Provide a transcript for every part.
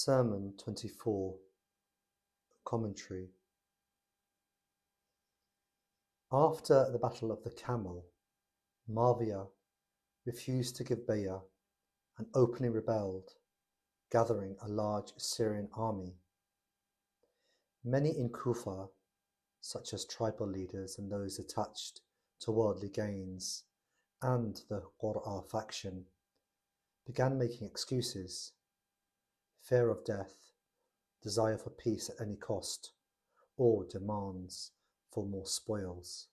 Sermon 24, Commentary. After the Battle of the Camel, Muawiyah refused to give bay'ah and openly rebelled, gathering a large Syrian army. Many in Kufa, such as tribal leaders and those attached to worldly gains, and the Qur'a faction, began making excuses: fear of death, desire for peace at any cost, or demands for more spoils.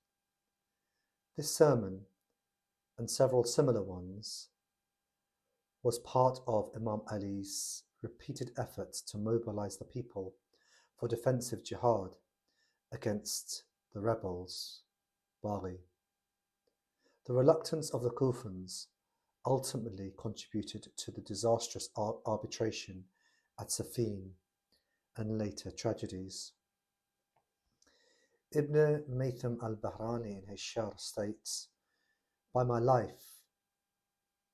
This sermon, and several similar ones, was part of Imam Ali's repeated efforts to mobilize the people for defensive jihad against the rebels, Baghi. The reluctance of the Kufans ultimately contributed to the disastrous arbitration at Siffin and later tragedies. Ibn Maytham al-Bahrani in his Sharh states, "By my life,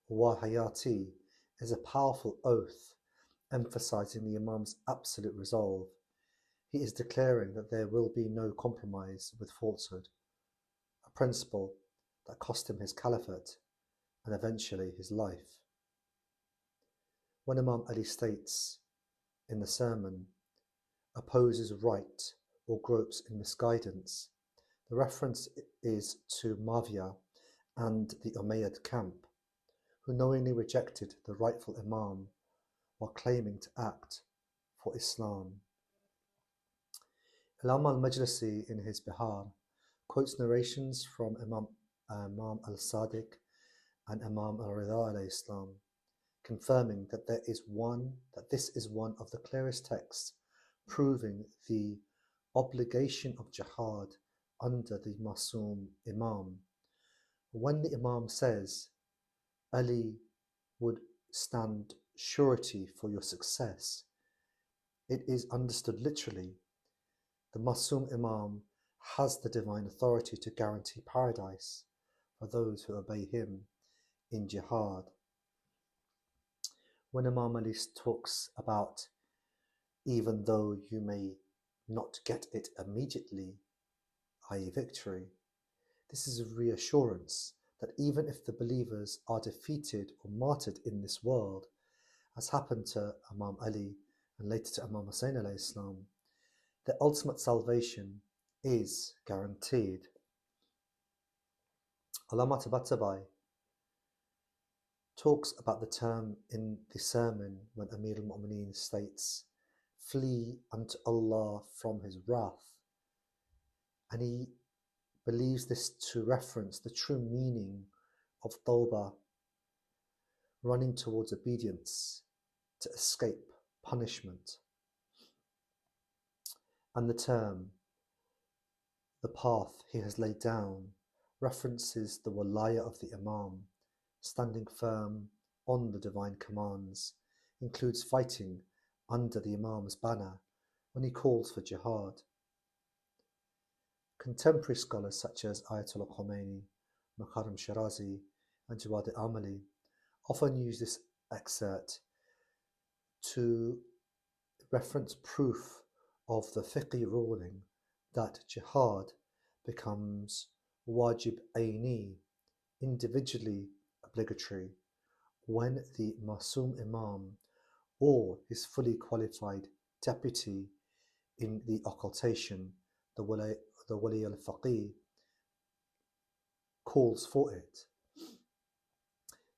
wa hayati is a powerful oath emphasizing the Imam's absolute resolve. He is declaring that there will be no compromise with falsehood, a principle that cost him his caliphate and eventually his life." When Imam Ali states in the sermon, "opposes right or gropes in misguidance," the reference is to Muawiyah and the Umayyad camp, who knowingly rejected the rightful Imam while claiming to act for Islam. Imam al-Majlisi in his Bihar quotes narrations from Imam al-Sadiq and Imam al-Ridha alayhi salam, confirming that this is one of the clearest texts proving the obligation of jihad under the Masum Imam. When the Imam says, "Ali would stand surety for your success," it is understood literally. The Masum Imam has the divine authority to guarantee paradise for those who obey him in jihad. When Imam Ali talks about, "even though you may not get it immediately," i.e. victory, this is a reassurance that even if the believers are defeated or martyred in this world, as happened to Imam Ali and later to Imam Hussein alayhi salam, their ultimate salvation is guaranteed. Allama Tabatabai talks about the term in the sermon when Amir al-Mu'mineen states, "flee unto Allah from his wrath," and he believes this to reference the true meaning of tawbah, running towards obedience to escape punishment. And the term, "the path he has laid down," references the walaya of the Imam, standing firm on the divine commands, includes fighting under the Imam's banner when he calls for jihad. Contemporary scholars such as Ayatollah Khomeini, Muharram Shirazi, and Jawad Amali often use this excerpt to reference proof of the fiqhi ruling that jihad becomes wajib aini, individually obligatory, when the Masum Imam or his fully qualified deputy in the occultation, the Wali al-Faqih, calls for it.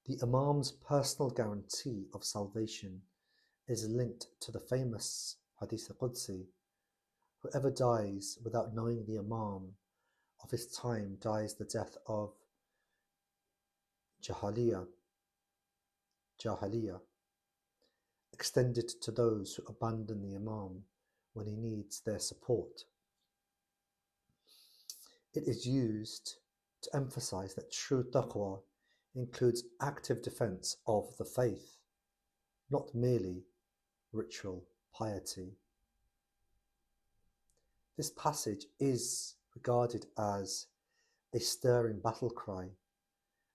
The Imam's personal guarantee of salvation is linked to the famous Hadith Qudsi, "Whoever dies without knowing the Imam of his time dies the death of Jahiliyyah," extended to those who abandon the Imam when he needs their support. It is used to emphasize that true taqwa includes active defense of the faith, not merely ritual piety. This passage is regarded as a stirring battle cry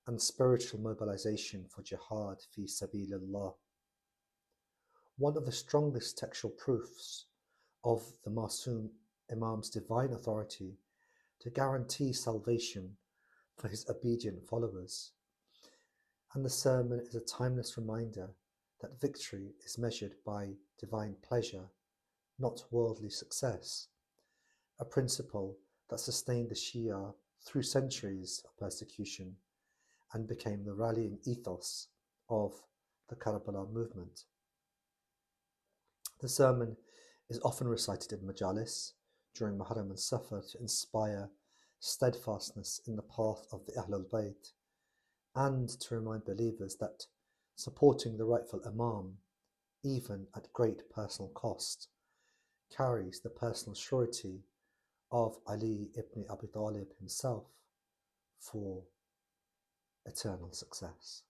and spiritual mobilization for jihad fi sabilillah. One of the strongest textual proofs of the Masoom Imam's divine authority to guarantee salvation for his obedient followers. And the sermon is a timeless reminder that victory is measured by divine pleasure, not worldly success, a principle that sustained the Shia through centuries of persecution and became the rallying ethos of the Karbala movement. The sermon is often recited in majalis during Muharram and Safar to inspire steadfastness in the path of the Ahlul Bayt and to remind believers that supporting the rightful Imam, even at great personal cost, carries the personal surety of Ali ibn Abi Talib himself for eternal success.